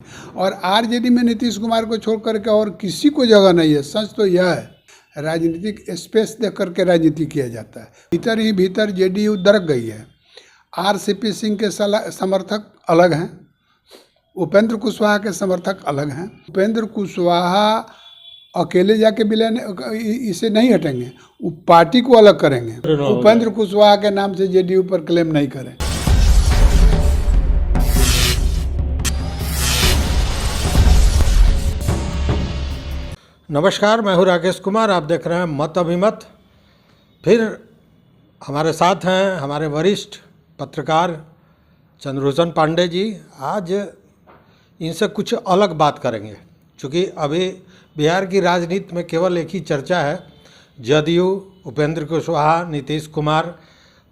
और आरजेडी में नीतीश कुमार को छोड़ करके और किसी को जगह नहीं है। सच तो यह है, राजनीतिक स्पेस देख करके राजनीति किया जाता है। भीतर ही भीतर जेडीयू दरक गई है। आरसीपी सिंह के समर्थक अलग हैं, उपेंद्र कुशवाहा के समर्थक अलग हैं। उपेंद्र कुशवाहा अकेले जाके इसे नहीं हटेंगे, वो पार्टी को अलग करेंगे। उपेंद्र कुशवाहा के नाम से जेडीयू पर क्लेम नहीं करें। नमस्कार, मैं हूं राकेश कुमार। आप देख रहे हैं मत अभिमत। फिर हमारे साथ हैं हमारे वरिष्ठ पत्रकार चंद्रभूषण पांडे जी। आज इनसे कुछ अलग बात करेंगे, क्योंकि अभी बिहार की राजनीति में केवल एक ही चर्चा है, जदयू, उपेंद्र कुशवाहा, नीतीश कुमार,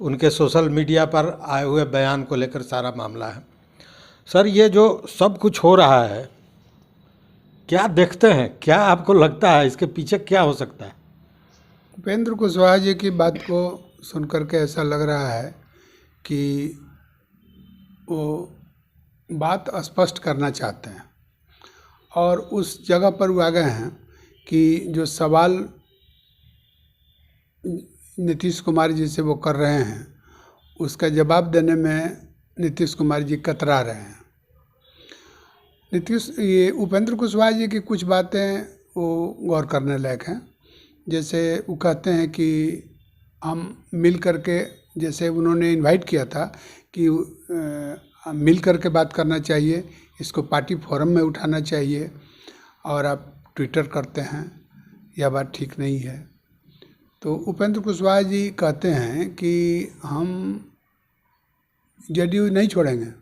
उनके सोशल मीडिया पर आए हुए बयान को लेकर सारा मामला है। सर, ये जो सब कुछ हो रहा है, क्या देखते हैं? क्या आपको लगता है इसके पीछे क्या हो सकता है? उपेंद्र कुशवाहा जी की बात को सुनकर के ऐसा लग रहा है कि वो बात स्पष्ट करना चाहते हैं और उस जगह पर वो आ गए हैं कि जो सवाल नीतीश कुमार जी से वो कर रहे हैं, उसका जवाब देने में नीतीश कुमार जी कतरा रहे हैं। ये उपेंद्र कुशवाहा जी की कुछ बातें वो गौर करने लायक हैं। जैसे वो कहते हैं कि हम मिल करके, जैसे उन्होंने इनवाइट किया था कि मिल करके बात करना चाहिए, इसको पार्टी फोरम में उठाना चाहिए, और आप ट्विटर करते हैं, यह बात ठीक नहीं है। तो उपेंद्र कुशवाहा जी कहते हैं कि हम जेडीयू नहीं छोड़ेंगे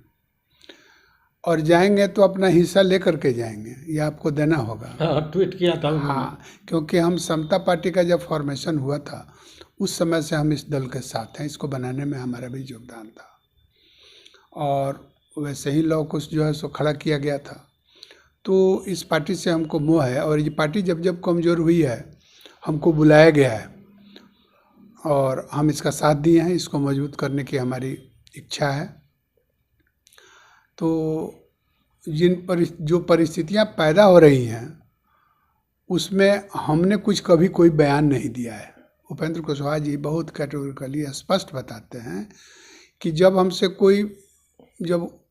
और जाएंगे तो अपना हिस्सा लेकर के जाएंगे, ये आपको देना होगा। ट्वीट किया था उन्होंने। हाँ, क्योंकि हम समता पार्टी का जब फॉर्मेशन हुआ था उस समय से हम इस दल के साथ हैं, इसको बनाने में हमारा भी योगदान था, और वैसे ही लॉ कुछ जो है सो खड़ा किया गया था। तो इस पार्टी से हमको मोह है, और ये पार्टी जब जब कमज़ोर हुई है हमको बुलाया गया है और हम इसका साथ दिए हैं। इसको मजबूत करने की हमारी इच्छा है। तो जो परिस्थितियां पैदा हो रही हैं उसमें हमने कुछ कभी कोई बयान नहीं दिया है। उपेंद्र कुशवाहा जी बहुत कैटेगोरिकली स्पष्ट बताते हैं कि जब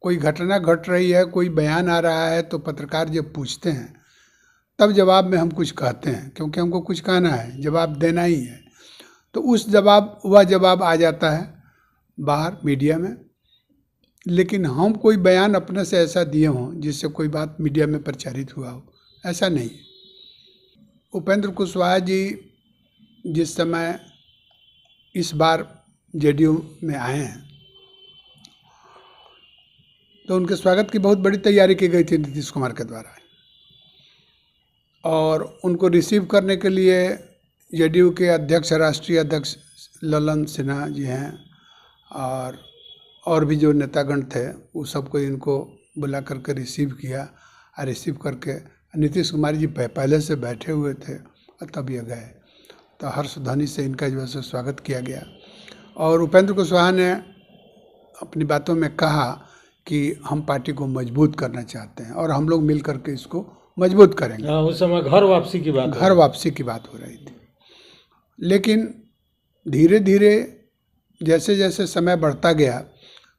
कोई घटना घट रही है, कोई बयान आ रहा है, तो पत्रकार जब पूछते हैं तब जवाब में हम कुछ कहते हैं, क्योंकि हमको कुछ कहना है, जवाब देना ही है। तो वह जवाब आ जाता है बाहर मीडिया में, लेकिन हम कोई बयान अपने से ऐसा दिए हों जिससे कोई बात मीडिया में प्रचारित हुआ हो, ऐसा नहीं। उपेंद्र कुशवाहा जी जिस समय इस बार जेडीयू में आए हैं तो उनके स्वागत की बहुत बड़ी तैयारी की गई थी नीतीश कुमार के द्वारा, और उनको रिसीव करने के लिए जेडीयू के राष्ट्रीय अध्यक्ष ललन सिन्हा जी हैं, और भी जो नेतागण थे वो सबको इनको बुला करके रिसीव किया, और रिसीव करके नीतीश कुमार जी पहले से बैठे हुए थे और तब ये गए। तो हर्षध्वनि से इनका जो है स्वागत किया गया, और उपेंद्र कुशवाहा ने अपनी बातों में कहा कि हम पार्टी को मजबूत करना चाहते हैं और हम लोग मिल करके इसको मजबूत करेंगे। उस समय घर वापसी की बात हो रही थी। लेकिन धीरे धीरे जैसे जैसे समय बढ़ता गया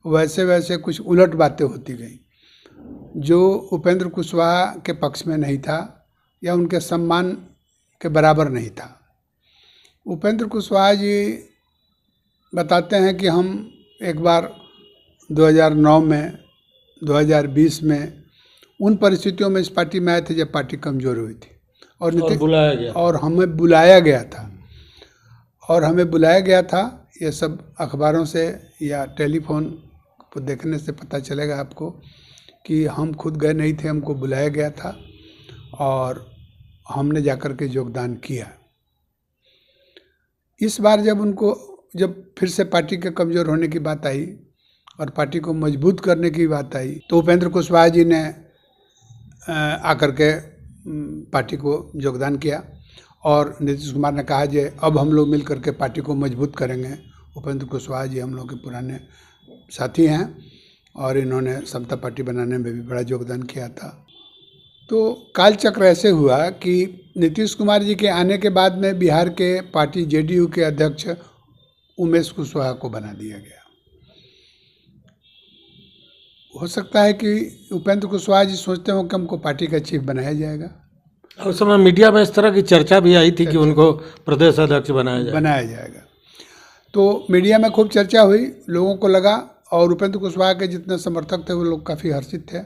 वैसे वैसे कुछ उलट बातें होती गई, जो उपेंद्र कुशवाहा के पक्ष में नहीं था या उनके सम्मान के बराबर नहीं था। उपेंद्र कुशवाहा जी बताते हैं कि हम एक बार 2009 में, 2020 में उन परिस्थितियों में इस पार्टी में आए थे जब पार्टी कमज़ोर हुई थी, और हमें बुलाया गया था। ये सब अखबारों से या टेलीफोन को देखने से पता चलेगा आपको कि हम खुद गए नहीं थे, हमको बुलाया गया था और हमने जाकर के योगदान किया। इस बार जब फिर से पार्टी के कमज़ोर होने की बात आई और पार्टी को मजबूत करने की बात आई, तो उपेंद्र कुशवाहा जी ने आकर के पार्टी को योगदान किया, और नीतीश कुमार ने कहा कि अब हम लोग मिल करके पार्टी को मजबूत करेंगे। उपेंद्र कुशवाहा जी हम लोग के पुराने साथी हैं, और इन्होंने समता पार्टी बनाने में भी बड़ा योगदान किया था। तो कालचक्र ऐसे हुआ कि नीतीश कुमार जी के आने के बाद में बिहार के पार्टी जेडीयू के अध्यक्ष उमेश कुशवाहा को बना दिया गया। हो सकता है कि उपेंद्र कुशवाहा जी सोचते हो कि हमको पार्टी का चीफ बनाया जाएगा। उस समय मीडिया में इस तरह की चर्चा भी आई थी कि उनको प्रदेश अध्यक्ष बनाया जाएगा। तो मीडिया में खूब चर्चा हुई, लोगों को लगा, और उपेंद्र कुशवाहा के जितने समर्थक थे वो लोग काफ़ी हर्षित थे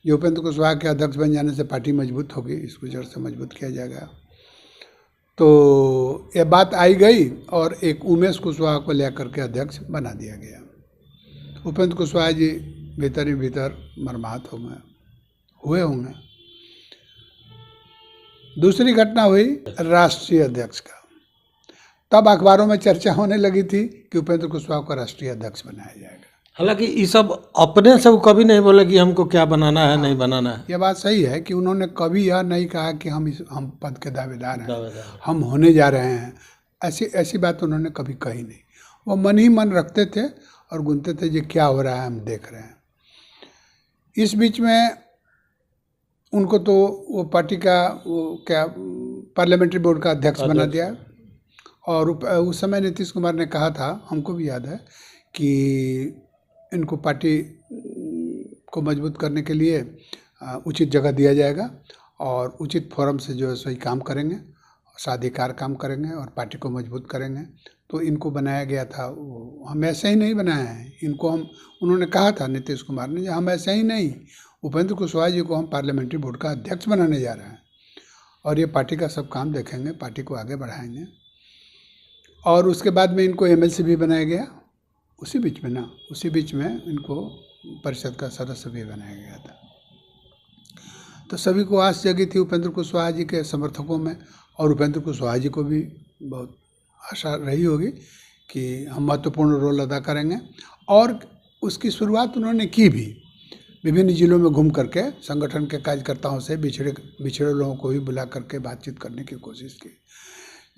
जो उपेंद्र कुशवाहा के अध्यक्ष बन जाने से पार्टी मजबूत होगी, इसको जड़ से मजबूत किया जाएगा। तो ये बात आई गई और एक उमेश कुशवाहा को लेकर के अध्यक्ष बना दिया गया। उपेंद्र कुशवाहा जी भीतर ही भीतर मर्माहत हुए होंगे। दूसरी घटना हुई राष्ट्रीय अध्यक्ष का। तब अखबारों में चर्चा होने लगी थी कि उपेंद्र कुशवाहा को राष्ट्रीय अध्यक्ष बनाया जाएगा। हालांकि ये सब अपने से वो कभी नहीं बोले कि हमको क्या बनाना है, नहीं बनाना है। यह बात सही है कि उन्होंने कभी यह नहीं कहा कि हम पद के दावेदार हैं, हम होने जा रहे हैं। ऐसी बात उन्होंने कभी कही नहीं। वो मन ही मन रखते थे और गुनते थे, ये क्या हो रहा है हम देख रहे हैं। इस बीच में उनको तो वो पार्टी का पार्लियामेंट्री बोर्ड का अध्यक्ष बना दिया। और उस समय नीतीश कुमार ने कहा था, हमको भी याद है, कि इनको पार्टी को मजबूत करने के लिए उचित जगह दिया जाएगा और उचित फोरम से जो है सही काम करेंगे, साधिकार काम करेंगे और पार्टी को मजबूत करेंगे। तो इनको बनाया गया था। हम ऐसे ही नहीं बनाए हैं इनको, उन्होंने कहा था नीतीश कुमार ने, हम ऐसे ही नहीं, उपेंद्र कुशवाहा जी को हम पार्लियामेंट्री बोर्ड का अध्यक्ष बनाने जा रहे हैं और ये पार्टी का सब काम देखेंगे, पार्टी को आगे बढ़ाएंगे। और उसके बाद में इनको एमएलसी भी बनाया गया। उसी बीच में इनको परिषद का सदस्य भी बनाया गया था। तो सभी को आस जगी थी उपेंद्र कुशवाहा जी के समर्थकों में, और उपेंद्र कुशवाहा जी को भी बहुत आशा रही होगी कि हम महत्वपूर्ण रोल अदा करेंगे। और उसकी शुरुआत उन्होंने की भी, विभिन्न जिलों में घूम करके संगठन के कार्यकर्ताओं से बिछड़े लोगों को भी बुला करके बातचीत करने की कोशिश की।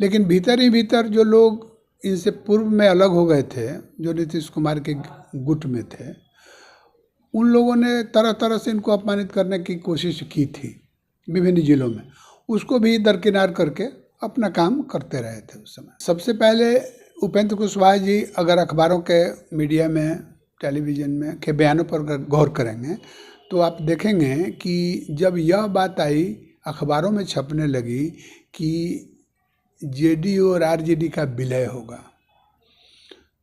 लेकिन भीतर ही भीतर जो लोग इनसे पूर्व में अलग हो गए थे, जो नीतीश कुमार के गुट में थे, उन लोगों ने तरह तरह से इनको अपमानित करने की कोशिश की थी विभिन्न जिलों में। उसको भी दरकिनार करके अपना काम करते रहे थे उस समय। सबसे पहले उपेंद्र कुशवाहा जी अगर अखबारों के, मीडिया में, टेलीविज़न में के बयानों पर गौर करेंगे तो आप देखेंगे कि जब यह बात आई, अखबारों में छपने लगी कि जेडीयू और आरजेडी का विलय होगा,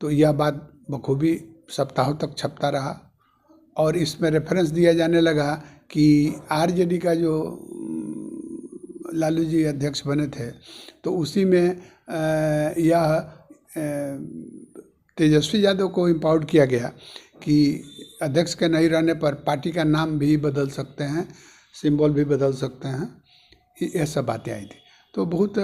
तो यह बात बखूबी सप्ताहों तक छपता रहा। और इसमें रेफरेंस दिया जाने लगा कि आरजेडी का जो लालू जी अध्यक्ष बने थे, तो उसी में यह तेजस्वी यादव को इम्पावर्ड किया गया कि अध्यक्ष के नहीं रहने पर पार्टी का नाम भी बदल सकते हैं, सिंबल भी बदल सकते हैं। ये सब बातें आई थी। तो बहुत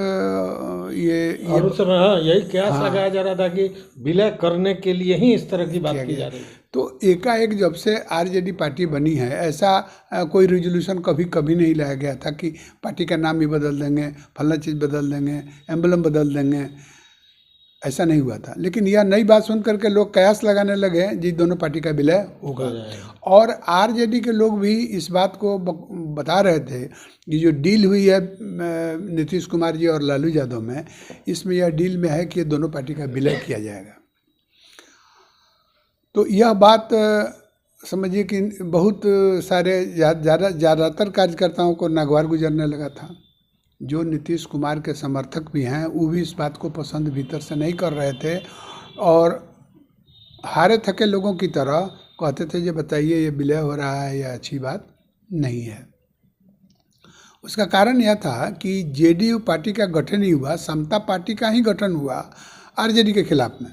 ये और उस समय यही कयास लगाया जा रहा था कि विलय करने के लिए ही इस तरह की बात की जा रही है। तो एकाएक जब से आरजेडी पार्टी बनी है, ऐसा कोई रेजोल्यूशन कभी नहीं लाया गया था कि पार्टी का नाम ही बदल देंगे, फलना चीज़ बदल देंगे, एम्बलम बदल देंगे, ऐसा नहीं हुआ था। लेकिन यह नई बात सुन करके लोग कयास लगाने लगे जी दोनों पार्टी का विलय होगा। और आरजेडी के लोग भी इस बात को बता रहे थे कि जो डील हुई है नीतीश कुमार जी और लालू यादव में, इसमें यह डील में है कि दोनों पार्टी का विलय किया जाएगा। तो यह बात समझिए कि बहुत सारे ज़्यादातर कार्यकर्ताओं को नागवार गुजरने लगा था। जो नीतीश कुमार के समर्थक भी हैं वो भी इस बात को पसंद भीतर से नहीं कर रहे थे और हारे थके लोगों की तरह कहते थे ये बताइए ये विलय हो रहा है, यह अच्छी बात नहीं है। उसका कारण यह था कि जेडीयू पार्टी का गठन ही हुआ, समता पार्टी का ही गठन हुआ आरजेडी के खिलाफ में,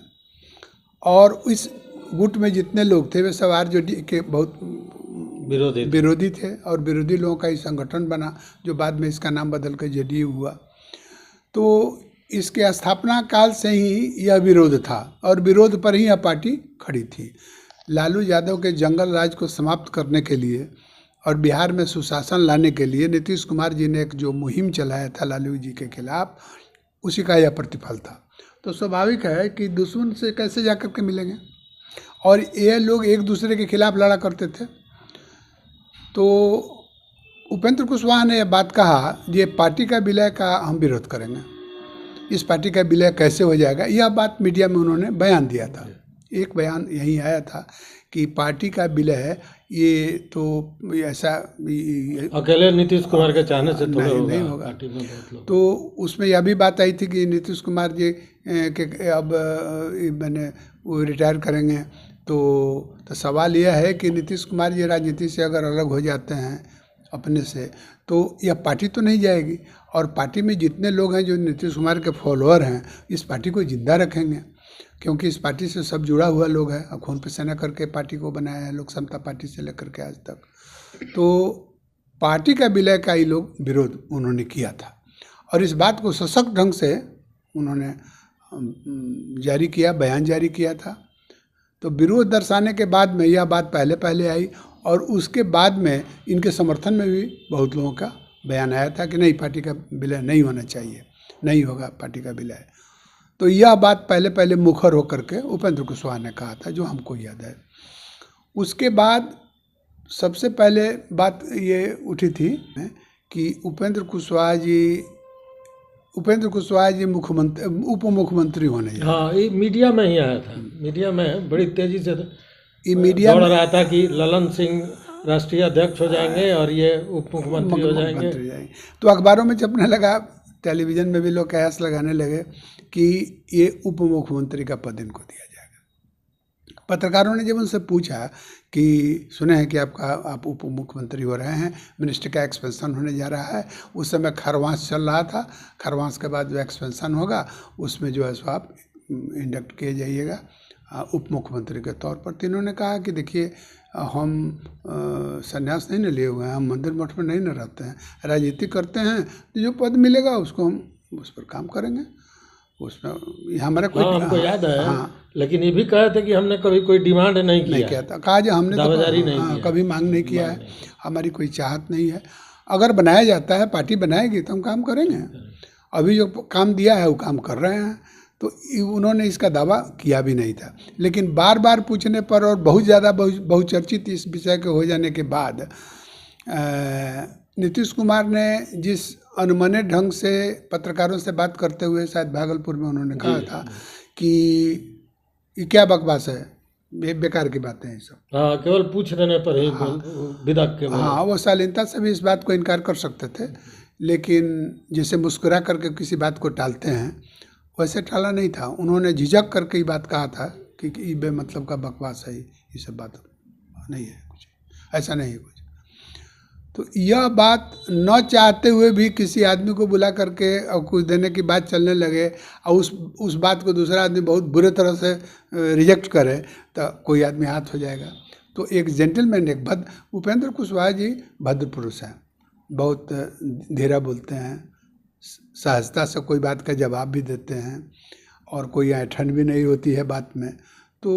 और इस गुट में जितने लोग थे वे सब आरजेडी के बहुत विरोधी थे और विरोधी लोगों का ही संगठन बना, जो बाद में इसका नाम बदल कर जेडीयू हुआ। तो इसके स्थापना काल से ही यह विरोध था और विरोध पर ही यह पार्टी खड़ी थी। लालू यादव के जंगल राज को समाप्त करने के लिए और बिहार में सुशासन लाने के लिए नीतीश कुमार जी ने एक जो मुहिम चलाया था लालू जी के खिलाफ, उसी का यह प्रतिफल था। तो स्वाभाविक है कि दुश्मन से कैसे जाकर के मिलेंगे। और ये लोग एक दूसरे के खिलाफ लड़ा करते थे। तो उपेंद्र कुशवाहा ने यह बात कहा, ये पार्टी का विलय का हम विरोध करेंगे, इस पार्टी का विलय कैसे हो जाएगा, यह बात मीडिया में उन्होंने बयान दिया था। एक बयान यही आया था कि पार्टी का विलय ये तो ऐसा अकेले नीतीश कुमार के चाहने से थोड़ा नहीं होगा। पार्टी में बहुत लोग। तो उसमें यह भी बात आई थी कि नीतीश कुमार जी के अब मैंने वो रिटायर करेंगे। तो सवाल यह है कि नीतीश कुमार जी राजनीति से अगर अलग हो जाते हैं अपने से, तो यह पार्टी तो नहीं जाएगी, और पार्टी में जितने लोग हैं जो नीतीश कुमार के फॉलोअर हैं, इस पार्टी को जिंदा रखेंगे, क्योंकि इस पार्टी से सब जुड़ा हुआ लोग है। और खून पसीना करके पार्टी को बनाया है, लोक समता पार्टी से लेकर के आज तक। तो पार्टी का विलय का ही लोग विरोध उन्होंने किया था, और इस बात को सशक्त ढंग से उन्होंने जारी किया, बयान जारी किया था। तो विरोध दर्शाने के बाद में यह बात पहले आई, और उसके बाद में इनके समर्थन में भी बहुत लोगों का बयान आया था कि नहीं, पार्टी का विलय नहीं होना चाहिए, नहीं होगा पार्टी का विलय। तो यह बात पहले मुखर होकर के उपेंद्र कुशवाहा ने कहा था, जो हमको याद है। उसके बाद सबसे पहले बात ये उठी थी कि उपेंद्र कुशवाहा जी मुख्यमंत्री उप मुख्यमंत्री होने जा रहे हैं। हाँ, ये मीडिया में ही आया था, मीडिया में बड़ी तेजी से ये मीडिया दौड़ में रहा था कि ललन सिंह राष्ट्रीय अध्यक्ष हो जाएंगे और ये उप मुख्यमंत्री हो जाएंगे। तो अखबारों में छपने लगा, टेलीविज़न में भी लोग कयास लगाने लगे कि ये उप मुख्यमंत्री का पद इनको दिया जाएगा। पत्रकारों ने जब उनसे पूछा कि सुने हैं कि आप उप मुख्यमंत्री हो रहे हैं, मिनिस्टर का एक्सपेंशन होने जा रहा है, उस समय खरवास चल रहा था, खरवास के बाद जो एक्सपेंशन होगा उसमें जो है सो आप इंडक्ट किए जाइएगा उप मुख्यमंत्री के तौर पर। तो इन्होंने कहा कि देखिए, हम संन्यास नहीं न लिए हुए हैं, हम मंदिर मठ में नहीं न रहते हैं, राजनीति करते हैं, तो जो पद मिलेगा उसको हम उस पर काम करेंगे, उसमें हमारा कोई हमको याद है। हाँ, लेकिन ये भी कहा था कि हमने कभी कोई डिमांड नहीं किया था। कहा जो हमने दावेदारी नहीं किया, कभी मांग नहीं किया है, हमारी कोई चाहत नहीं है। अगर बनाया जाता है, पार्टी बनाएगी तो हम काम करेंगे। अभी जो काम दिया है वो काम कर रहे हैं। तो उन्होंने इसका दावा किया भी नहीं था, लेकिन बार बार पूछने पर और बहुत ज़्यादा बहुचर्चित इस विषय के हो जाने के बाद नीतीश कुमार ने जिस अनमने ढंग से पत्रकारों से बात करते हुए, शायद भागलपुर में उन्होंने कहा था कि ये क्या बकवास है, बेकार की बातें हैं सब। हाँ, केवल पूछ देने पर ही विदक के। हाँ, वो शालीनता से भी इस बात को इनकार कर सकते थे, लेकिन जैसे मुस्कुरा करके किसी बात को टालते हैं, वैसे टाला नहीं था। उन्होंने झिझक करके ये बात कहा था कि ये बेमतलब का बकवास है, ये सब बात नहीं है, कुछ ऐसा नहीं है कुछ। तो यह बात न चाहते हुए भी किसी आदमी को बुला करके और कुछ देने की बात चलने लगे, और उस बात को दूसरा आदमी बहुत बुरे तरह से रिजेक्ट करे, तो कोई आदमी हाथ हो जाएगा। तो एक जेंटलमैन, एक उपेंद्र कुशवाहा जी भद्र पुरुष हैं, बहुत धीरा बोलते हैं, सहजता से कोई बात का जवाब भी देते हैं, और कोई ऐंठन भी नहीं होती है बात में। तो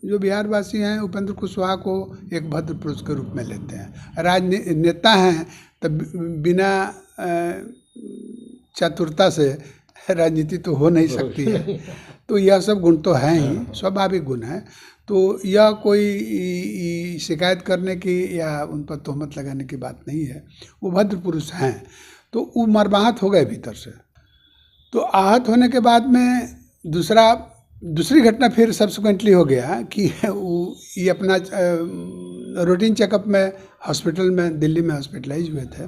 जो बिहारवासी हैं उपेंद्र कुशवाहा को एक भद्र पुरुष के रूप में लेते हैं। राजनेता हैं तो बिना चतुरता से राजनीति तो हो नहीं सकती है। तो यह सब गुण तो हैं ही, स्वाभाविक गुण है। तो यह कोई शिकायत करने की या उन पर तोहमत लगाने की बात नहीं है, वो भद्र पुरुष हैं। तो वो मर्माहत हो गए भीतर से। तो आहत होने के बाद में दूसरी घटना फिर सब्सिक्वेंटली हो गया कि ये अपना रूटीन चेकअप में हॉस्पिटल में, दिल्ली में हॉस्पिटलाइज हुए थे।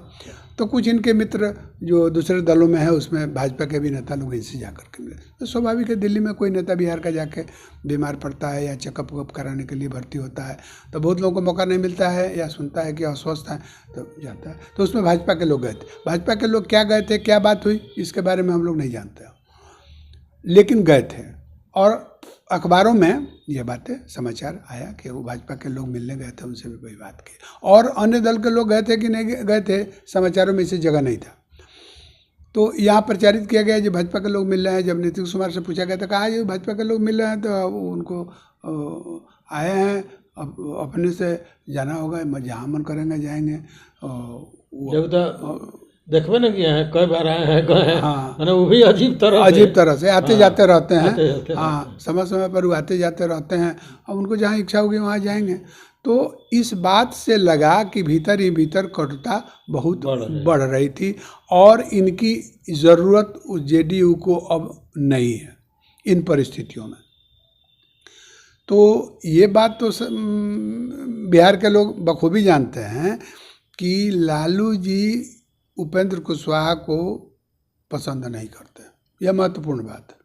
तो कुछ इनके मित्र जो दूसरे दलों में है, उसमें भाजपा के भी नेता लोग इनसे जा कर के मिले। तो स्वाभाविक है, दिल्ली में कोई नेता बिहार का जाके बीमार पड़ता है या चेकअप कराने के लिए भर्ती होता है, तो बहुत लोगों को मौका नहीं मिलता है, या सुनता है कि अस्वस्थ है तो जाता है। तो उसमें भाजपा के लोग गए थे। भाजपा के लोग क्या गए थे, क्या बात हुई, इसके बारे में हम लोग नहीं जानते, लेकिन गए थे। और अखबारों में ये बातें समाचार आया कि वो भाजपा के लोग मिलने गए थे, उनसे भी कोई बात की। और अन्य दल के लोग गए थे कि नहीं गए थे, समाचारों में इसे जगह नहीं था। तो यहाँ प्रचारित किया गया जो भाजपा के लोग मिल रहे हैं। जब नीतीश कुमार से पूछा गया था, कहा ये भाजपा के लोग मिल रहे हैं, तो उनको आए हैं, अब अपने से जाना होगा, जहाँ मन करेंगे जाएंगे। देखबे ना किए हैं, कई बार आए हैं, गए हैं, हाँ। मैंने वो भी अजीब तरह अजीब तरह से आते जाते रहते आते हैं। जाते हाँ, समय समय पर वो आते जाते रहते हैं। अब उनको जहाँ इच्छा होगी वहाँ जाएंगे। तो इस बात से लगा कि भीतर ही भीतर कटुता बहुत बढ़ रही थी और इनकी ज़रूरत जेडीयू को अब नहीं है इन परिस्थितियों में। तो ये बात तो बिहार के लोग बखूबी जानते हैं कि लालू जी उपेंद्र कुशवाहा को पसंद नहीं करते। यह महत्वपूर्ण बात है।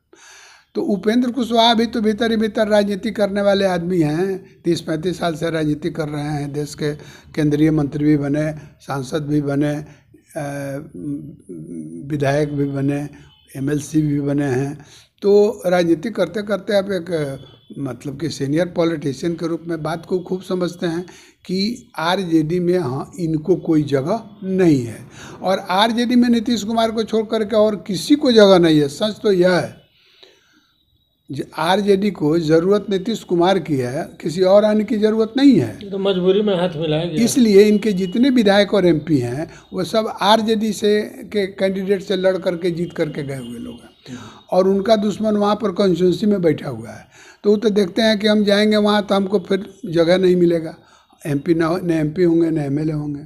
तो उपेंद्र कुशवाहा भी तो भीतर ही भीतर राजनीति करने वाले आदमी हैं। 30-35 साल से राजनीति कर रहे हैं। देश के केंद्रीय मंत्री भी बने, सांसद भी बने, विधायक भी बने, एमएलसी भी बने हैं। तो राजनीति करते करते आप एक मतलब कि सीनियर पॉलिटिशियन के रूप में बात को खूब समझते हैं कि आरजेडी में हाँ इनको कोई जगह नहीं है। और आरजेडी में नीतीश कुमार को छोड़ करके और किसी को जगह नहीं है। सच तो यह है, आरजेडी को ज़रूरत नीतीश कुमार की है, किसी और आने की ज़रूरत नहीं है। तो मजबूरी में हाथ मिलाएंगे। इसलिए इनके जितने विधायक और एमपी हैं वो सब आरजेडी से के कैंडिडेट से लड़ करके जीत करके गए हुए लोग हैं और उनका दुश्मन वहाँ पर कॉन्स्टिट्यूंसी में बैठा हुआ है। तो वो तो देखते हैं कि हम जाएंगे वहाँ तो हमको फिर जगह नहीं मिलेगा। एमपी न एमपी होंगे न एमएलए होंगे,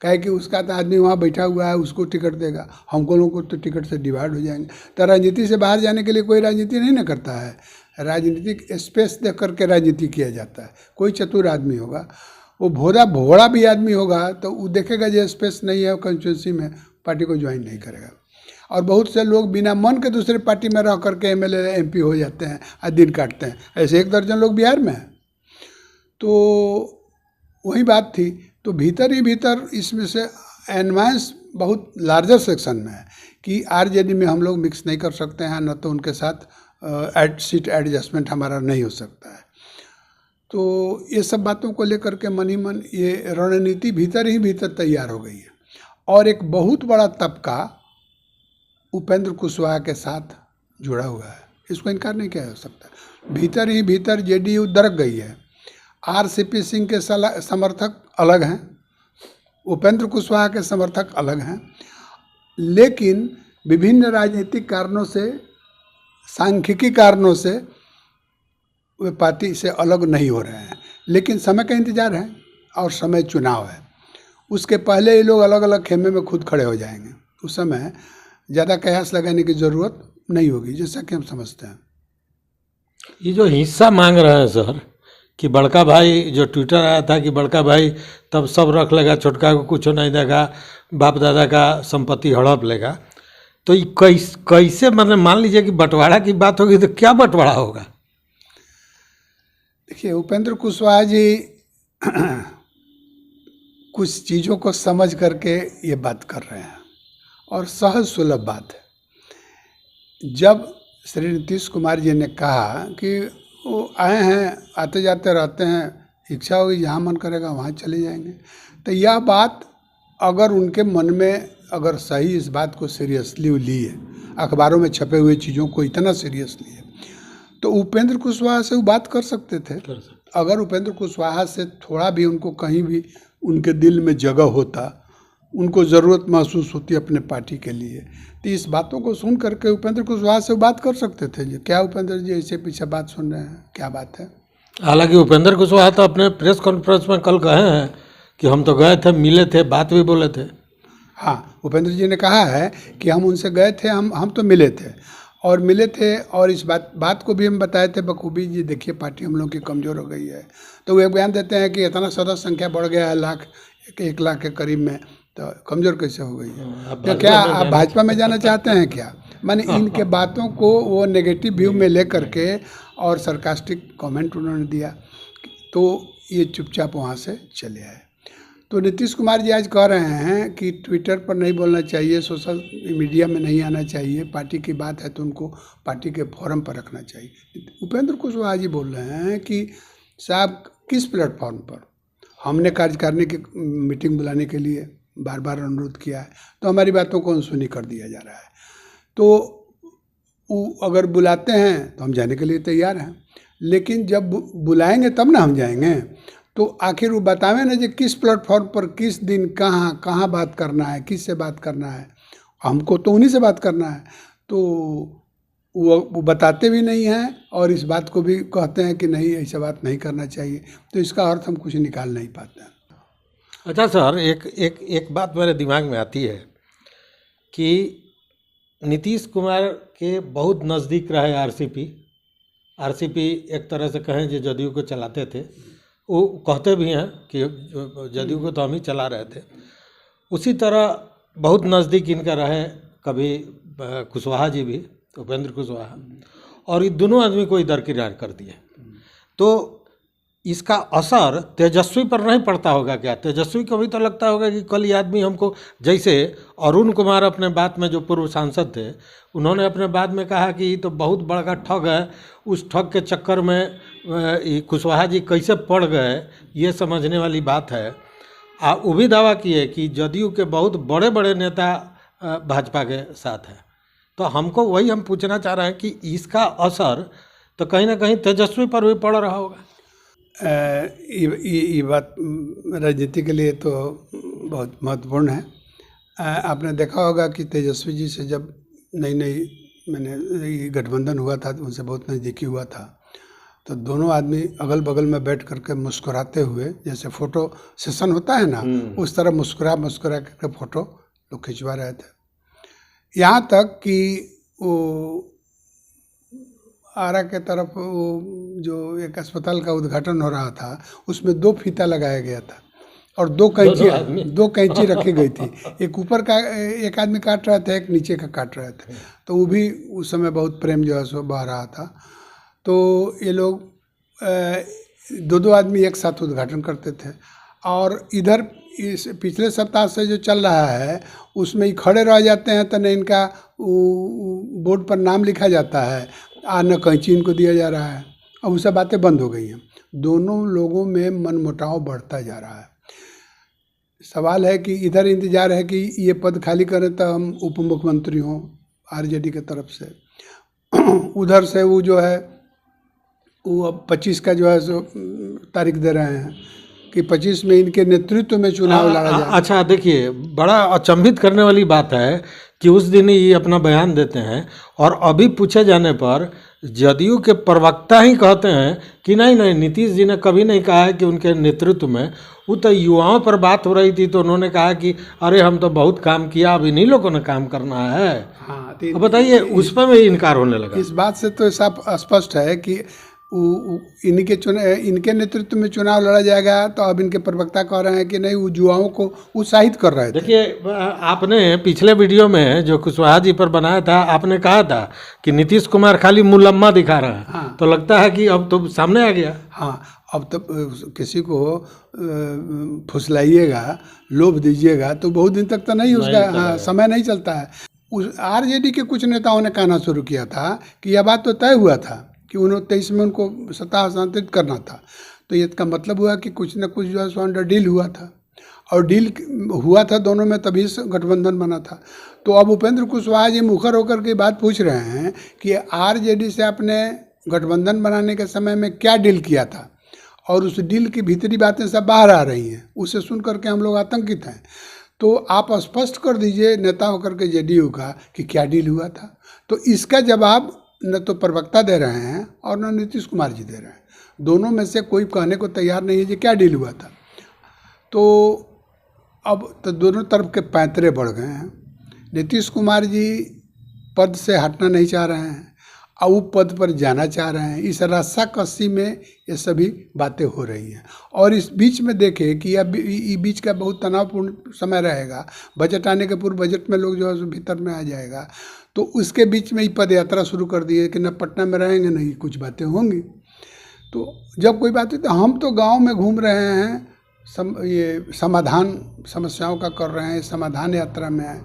कहे कि उसका तो आदमी वहाँ बैठा हुआ है, उसको टिकट देगा, हमको लोगों को तो टिकट से डिवाइड हो जाएंगे। तो राजनीति से बाहर जाने के लिए कोई राजनीति नहीं ना करता है। राजनीतिक स्पेस देख करके राजनीति किया जाता है। कोई चतुर आदमी होगा, वो भोला भी आदमी होगा तो वो देखेगा जो स्पेस नहीं है कॉन्स्टिट्यूंसी में, पार्टी को ज्वाइन नहीं करेगा। और बहुत से लोग बिना मन के दूसरे पार्टी में रह करके एमएलए एमपी हो जाते हैं और दिन काटते हैं। ऐसे 1 दर्जन लोग बिहार में हैं। तो वही बात थी। तो भीतर ही भीतर इसमें से एनवायंस बहुत लार्जर सेक्शन में है कि आरजेडी में हम लोग मिक्स नहीं कर सकते हैं, न तो उनके साथ सीट एडजस्टमेंट हमारा नहीं हो सकता है। तो ये सब बातों को लेकर के मन ही मन ये रणनीति भीतर ही भीतर तैयार हो गई है। और एक बहुत बड़ा तबका उपेंद्र कुशवाहा के साथ जुड़ा हुआ है, इसको इनकार नहीं किया जा सकता। भीतर ही भीतर जेडीयू दरक गई है। आरसीपी सिंह के समर्थक अलग हैं, उपेंद्र कुशवाहा के समर्थक अलग हैं, लेकिन विभिन्न राजनीतिक कारणों से, सांख्यिकी कारणों से वे पार्टी से अलग नहीं हो रहे हैं। लेकिन समय का इंतजार है और समय चुनाव है। उसके पहले ये लोग अलग अलग खेमे में खुद खड़े हो जाएंगे। उस समय ज़्यादा कयास लगाने की ज़रूरत नहीं होगी, जैसा कि हम समझते हैं। ये जो हिस्सा मांग रहे हैं सर कि बड़का भाई, जो ट्विटर आया था कि बड़का भाई तब सब रख लेगा, छोटका को कुछ नहीं देगा, बाप दादा का संपत्ति हड़प लेगा, तो ये कैसे मतलब मान लीजिए कि बंटवारा की बात होगी तो क्या बंटवारा होगा? देखिए, उपेंद्र कुशवाहा जी कुछ चीज़ों को समझ करके ये बात कर रहे हैं और सहज सुलभ बात है। जब श्री नीतीश कुमार जी ने कहा कि वो आए हैं, आते जाते रहते हैं, इच्छा होगी जहाँ मन करेगा वहाँ चले जाएंगे, तो यह बात अगर उनके मन में अगर सही इस बात को सीरियसली ली है, अखबारों में छपे हुए चीज़ों को इतना सीरियसली है, तो उपेंद्र कुशवाहा से वो बात कर सकते थे। अगर उपेंद्र कुशवाहा से थोड़ा भी उनको कहीं भी उनके दिल में जगह होता, उनको ज़रूरत महसूस होती अपने पार्टी के लिए, तो इस बातों को सुन करके उपेंद्र कुशवाहा से बात कर सकते थे। क्या उपेंद्र जी ऐसे पीछे बात सुन रहे हैं, क्या बात है? हालांकि उपेंद्र कुशवाहा तो अपने प्रेस कॉन्फ्रेंस में कल कहे हैं कि हम तो गए थे, मिले थे, बात भी बोले थे। हाँ, उपेंद्र जी ने कहा है कि हम उनसे गए थे, हम तो मिले थे और इस बात को भी हम बताए थे बखूबी। जी देखिए, पार्टी हम लोग की कमज़ोर हो गई है। तो वो एक बयान देते हैं कि इतना सदस्य संख्या बढ़ गया है, 1 लाख के करीब में, तो कमज़ोर कैसे हो गई है? तो क्या आप भाजपा में जाना चाहते हैं क्या? माने इनके बातों को वो नेगेटिव व्यू में ले करके और सरकास्टिक कमेंट उन्होंने दिया, तो ये चुपचाप वहाँ से चले आए। तो नीतीश कुमार जी आज कह रहे हैं कि ट्विटर पर नहीं बोलना चाहिए, सोशल मीडिया में नहीं आना चाहिए, पार्टी की बात है तो उनको पार्टी के फोरम पर रखना चाहिए। उपेंद्र कुशवाहा जी बोल रहे हैं कि साहब किस प्लेटफॉर्म पर हमने कार्यकारिणी की मीटिंग बुलाने के लिए बार बार अनुरोध किया है, तो हमारी बातों को अनसुनी कर दिया जा रहा है। तो वो अगर बुलाते हैं तो हम जाने के लिए तैयार हैं, लेकिन जब बुलाएंगे तब ना हम जाएंगे। तो आखिर वो बतावे ना, जो किस प्लेटफॉर्म पर किस दिन कहाँ कहाँ बात करना है, किस से बात करना है। हमको तो उन्हीं से बात करना है, तो वो बताते भी नहीं हैं और इस बात को भी कहते हैं कि नहीं, ऐसा बात नहीं करना चाहिए। तो इसका अर्थ हम कुछ निकाल नहीं पाते हैं। अच्छा सर, एक बात मेरे दिमाग में आती है कि नीतीश कुमार के बहुत नज़दीक रहे आरसीपी एक तरह से कहें जो जदयू को चलाते थे। वो कहते भी हैं कि जदयू को तो हम ही चला रहे थे। उसी तरह बहुत नज़दीक इनका रहे कभी कुशवाहा जी भी, उपेंद्र कुशवाहा, और ये दोनों आदमी को इधर किनार कर दिए। तो इसका असर तेजस्वी पर नहीं पड़ता होगा क्या? तेजस्वी को भी तो लगता होगा कि कल ये आदमी हमको, जैसे अरुण कुमार अपने बात में, जो पूर्व सांसद थे, उन्होंने अपने बात में कहा कि ये तो बहुत बड़ा ठग है, उस ठग के चक्कर में कुशवाहा जी कैसे पड़ गए, ये समझने वाली बात है। वो भी दावा किए कि जदयू के बहुत बड़े बड़े नेता भाजपा के साथ हैं। तो हमको वही हम पूछना चाह रहे हैं कि इसका असर तो कहीं ना कहीं तेजस्वी पर भी पड़ रहा होगा। ये बात राजनीति के लिए तो बहुत महत्वपूर्ण है। आपने देखा होगा कि तेजस्वी जी से जब नई मैंने गठबंधन हुआ था, तो उनसे बहुत नज़दीकी हुआ था, तो दोनों आदमी अगल बगल में बैठ करके मुस्कुराते हुए, जैसे फोटो सेशन होता है ना, उस तरह मुस्कुरा करके फोटो लोग खिंचवा रहे थे। यहाँ तक कि वो आरा के तरफ वो जो एक अस्पताल का उद्घाटन हो रहा था, उसमें 2 फीता लगाया गया था और 2 कैंची रखी गई थी। एक ऊपर का एक आदमी काट रहा था, एक नीचे का काट रहा था। तो वो भी उस समय बहुत प्रेम जो है सो बह रहा था। तो ये लोग 2 आदमी एक साथ उद्घाटन करते थे। और इधर इस पिछले सप्ताह से जो चल रहा है, उसमें ही खड़े रह जाते हैं, तो न इनका बोर्ड पर नाम लिखा जाता है, न कैंची इनको दिया जा रहा है। अब वो सब बातें बंद हो गई हैं। दोनों लोगों में मनमुटाव बढ़ता जा रहा है। सवाल है कि इधर इंतजार है कि ये पद खाली करें तो हम उप मुख्यमंत्री हों आरजेडी की तरफ से, उधर से वो जो है वो अब 25 का जो है सो तारीख दे रहे हैं कि 25 में इनके नेतृत्व में चुनाव लड़ा जाए। अच्छा देखिए, बड़ा अचंभित करने वाली बात है कि उस दिन ही ये अपना बयान देते हैं और अभी पूछे जाने पर जदयू के प्रवक्ता ही कहते हैं कि नहीं, नीतीश जी ने कभी नहीं कहा है कि उनके नेतृत्व में। वो तो युवाओं पर बात हो रही थी, तो उन्होंने कहा कि अरे हम तो बहुत काम किया, अब इन्हीं लोगों ने काम करना है। हाँ, तो बताइए, उस पर भी इनकार होने लगा। इस बात से तो साफ स्पष्ट है कि इनके नेतृत्व में चुनाव लड़ा जाएगा। तो अब इनके प्रवक्ता कह रहे हैं कि नहीं, वो युवाओं को उत्साहित कर रहे थे। देखिए, आपने पिछले वीडियो में जो कुशवाहा जी पर बनाया था, आपने कहा था कि नीतीश कुमार खाली मुलम्मा दिखा रहा है। हाँ। तो लगता है कि अब तो सामने आ गया। हाँ, अब तो किसी को फुसलाइएगा, लोभ दीजिएगा तो बहुत दिन तक तो नहीं, उसका समय नहीं चलता है। उस आरजेडी के कुछ नेताओं ने कहना शुरू किया था कि यह बात तो तय हुआ था कि 1923 में उनको सत्ता हस्तांतरित करना था। तो ये इसका मतलब हुआ कि कुछ न कुछ जो है सो अंडर डील हुआ था, और डील हुआ था दोनों में, तभी गठबंधन बना था। तो अब उपेंद्र कुशवाहा जी मुखर होकर के बात पूछ रहे हैं कि आरजेडी से आपने गठबंधन बनाने के समय में क्या डील किया था, और उस डील की भीतरी बातें सब बाहर आ रही हैं। उसे सुन करके हम लोग आतंकित हैं। तो आप स्पष्ट कर दीजिए नेता होकर के जेडीयू का कि क्या डील हुआ था। तो इसका जवाब न तो प्रवक्ता दे रहे हैं और न नीतीश कुमार जी दे रहे हैं। दोनों में से कोई कहने को तैयार नहीं है कि क्या डील हुआ था। तो अब तो दोनों तरफ के पैंतरे बढ़ गए हैं। नीतीश कुमार जी पद से हटना नहीं चाह रहे हैं और वो पद पर जाना चाह रहे हैं। इस रस्साकसी में ये सभी बातें हो रही हैं। और इस बीच में देखें कि अब ये बीच का बहुत तनावपूर्ण समय रहेगा। बजट आने के पूर्व बजट में लोग जो है भीतर में आ जाएगा। तो उसके बीच में ही पद यात्रा शुरू कर दी है कि न पटना में रहेंगे, नहीं कुछ बातें होंगी। तो जब कोई बात हुई तो हम तो गांव में घूम रहे हैं, ये समाधान समस्याओं का कर रहे हैं, समाधान यात्रा में है।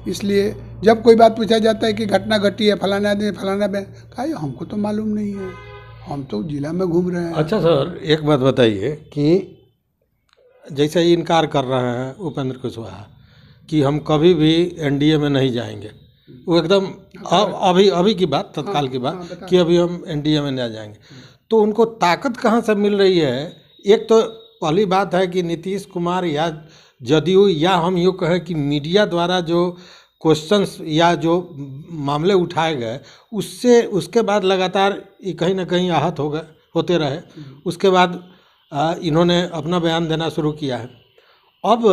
इसलिए जब कोई बात पूछा जाता है कि घटना घटी है फलाना आदमी फलाना में, कहा हमको तो मालूम नहीं है, हम तो जिला में घूम रहे हैं। अच्छा सर, एक बात बताइए कि जैसे इनकार कर रहे हैं उपेंद्र कुशवाहा कि हम कभी भी एनडीए में नहीं जाएंगे, वो एकदम अभी की बात, तत्काल की बात, कि अभी हम एनडीए में नहीं जाएंगे, तो उनको ताकत कहाँ से मिल रही है? एक तो पहली बात है कि नीतीश कुमार या जदयू या हम यूँ कहें कि मीडिया द्वारा जो क्वेश्चंस या जो मामले उठाए गए उससे उसके बाद लगातार ये कहीं ना कहीं आहत हो गए होते रहे। उसके बाद इन्होंने अपना बयान देना शुरू किया है। अब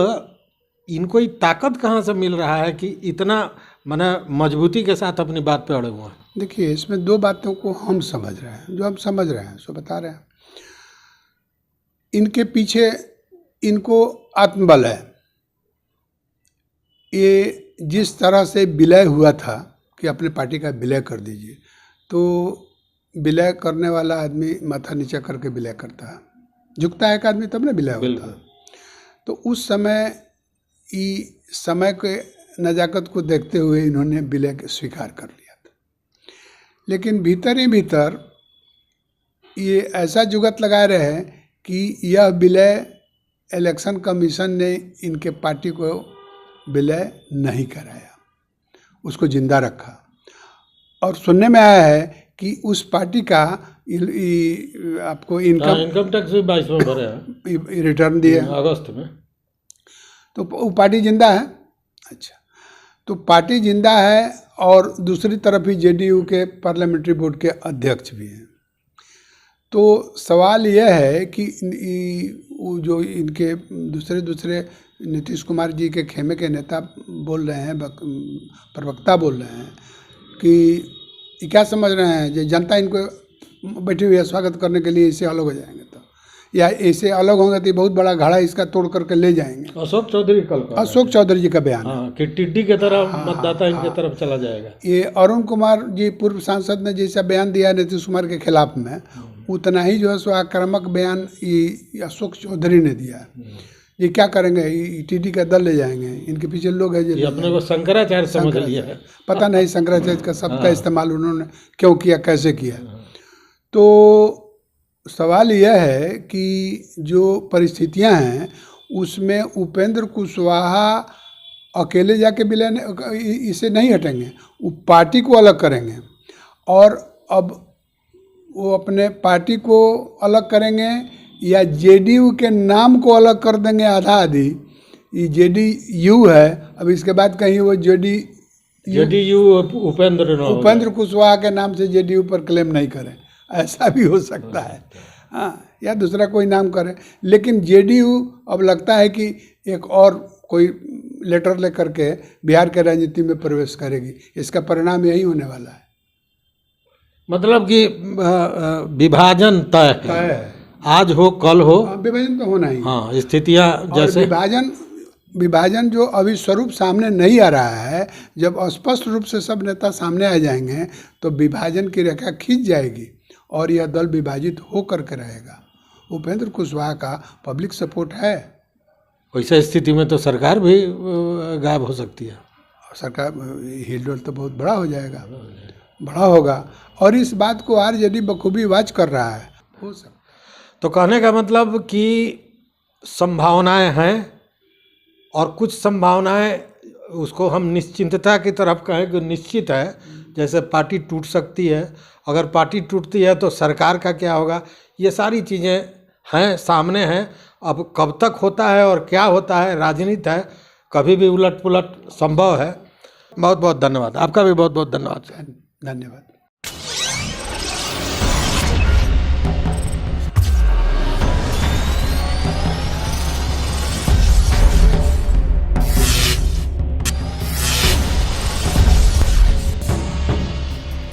इनको ये ताकत कहाँ से मिल रहा है कि इतना माने मजबूती के साथ अपनी बात पे अड़े हुए हैं? देखिए, इसमें दो बातों को हम समझ रहे हैं, जो हम समझ रहे हैं सो बता रहे हैं। इनके पीछे इनको आत्मबल है। ये जिस तरह से विलय हुआ था कि अपने पार्टी का विलय कर दीजिए, तो विलय करने वाला आदमी माथा नीचा करके विलय करता है, झुकता है एक आदमी तब ना विलय होता है। तो उस समय के नज़ाकत को देखते हुए इन्होंने विलय स्वीकार कर लिया था। लेकिन भीतर ही भीतर ये ऐसा जुगत लगा रहे हैं कि यह विलय इलेक्शन कमीशन ने इनके पार्टी को विलय नहीं कराया, उसको जिंदा रखा। और सुनने में आया है कि उस पार्टी का आपको इनकम टैक्स भी 22 में भरे हैं, रिटर्न दिए अगस्त में, तो वो पार्टी जिंदा है। अच्छा, तो पार्टी जिंदा है और दूसरी तरफ ही जेडीयू के पार्लियामेंट्री बोर्ड के अध्यक्ष भी हैं। तो सवाल यह है कि जो इनके दूसरे नीतीश कुमार जी के खेमे के नेता बोल रहे हैं, प्रवक्ता बोल रहे हैं कि ये क्या समझ रहे हैं जो जनता इनको बैठी हुई है स्वागत करने के लिए, इससे अलग हो जाएंगे तो, या ऐसे अलग होंगे तो बहुत बड़ा घड़ा इसका तोड़ करके ले जाएंगे। अशोक चौधरी जी का बयान कि टिड्डी की तरह मतदाता इनके तरफ चला जाएगा। ये अरुण कुमार जी पूर्व सांसद ने जैसा बयान दिया नीतीश कुमार के खिलाफ में, उतना ही जो है सो आक्रामक बयान ये अशोक चौधरी ने दिया। ये क्या करेंगे, टीडी का दल ले जाएंगे, इनके पीछे लोग हैं जो अपने को शंकराचार्य समझ लिया है। पता नहीं शंकराचार्य का शब्द का इस्तेमाल उन्होंने क्यों किया, कैसे किया। तो सवाल यह है कि जो परिस्थितियां हैं उसमें उपेंद्र कुशवाहा अकेले जाके विलय इसे नहीं हटेंगे, वो पार्टी को अलग करेंगे। और अब वो अपने पार्टी को अलग करेंगे या जेडीयू के नाम को अलग कर देंगे आधा आधी। ये जेडीयू है, अब इसके बाद कहीं वो जेडीयू उपेंद्र कुशवाहा के नाम से जेडीयू पर क्लेम नहीं करें, ऐसा भी हो सकता है। हाँ, या दूसरा कोई नाम करे। लेकिन जेडीयू अब लगता है कि एक और कोई लेटर लेकर के बिहार के राजनीति में प्रवेश करेगी। इसका परिणाम यही होने वाला है। मतलब कि विभाजन तय है, आज हो कल हो, विभाजन तो होना ही। हाँ, स्थितियाँ जैसे विभाजन जो अभी स्वरूप सामने नहीं आ रहा है, जब स्पष्ट रूप से सब नेता सामने आ जाएंगे तो विभाजन की रेखा खींच जाएगी और यह दल विभाजित हो करके रहेगा। उपेंद्र कुशवाहा का पब्लिक सपोर्ट है। वैसे स्थिति में तो सरकार भी गायब हो सकती है। सरकार हिलडोल तो बहुत बड़ा हो जाएगा, बड़ा होगा। और इस बात को आरजेडी बखूबी वाच कर रहा है। हो सकता तो कहने का मतलब कि संभावनाएं हैं और कुछ संभावनाएं उसको हम निश्चिंतता की तरफ कहें कि निश्चित है। जैसे पार्टी टूट सकती है, अगर पार्टी टूटती है तो सरकार का क्या होगा, ये सारी चीज़ें हैं, सामने हैं। अब कब तक होता है और क्या होता है, राजनीति है, कभी भी उलट पुलट संभव है। बहुत बहुत धन्यवाद, आपका भी बहुत बहुत धन्यवाद। धन्यवाद।